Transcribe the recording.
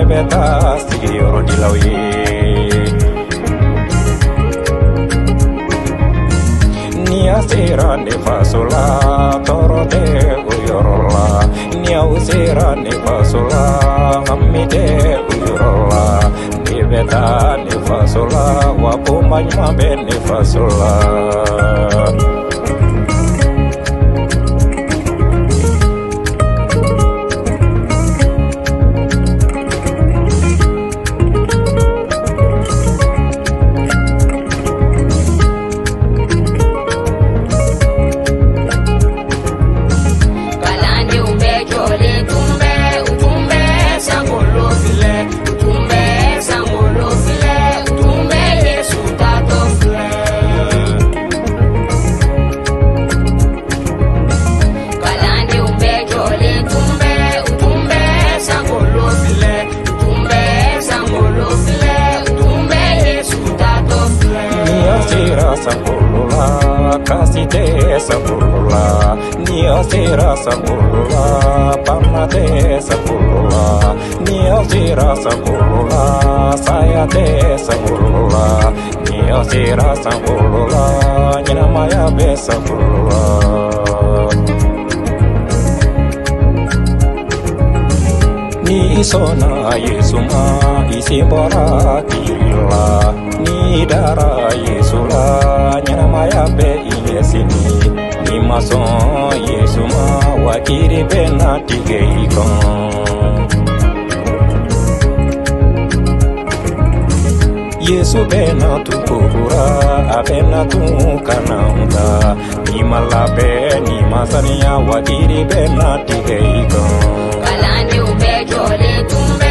nebeta sigiro dilawi Nia sera ne fasola toro de uyorola Nia usera ne fasola hamide uyorola Nebeta ne fasola wapo manyambe ne fasola Kasite sapulula, nia sera sapulula, panate sapulula, nia sera sapulula, saya te sapulula, nia sera sapulula, nyina maya be sapulula. Ni isona Yesuma isimbora kirila, ni dara Yesula, nyina maya be sini ni mason Yesuma wakiri bena tigeikon Yesu bena tukura abena tukananga ni malabe ni masania wakiri bena tigeikon Kalani ubejole tumbe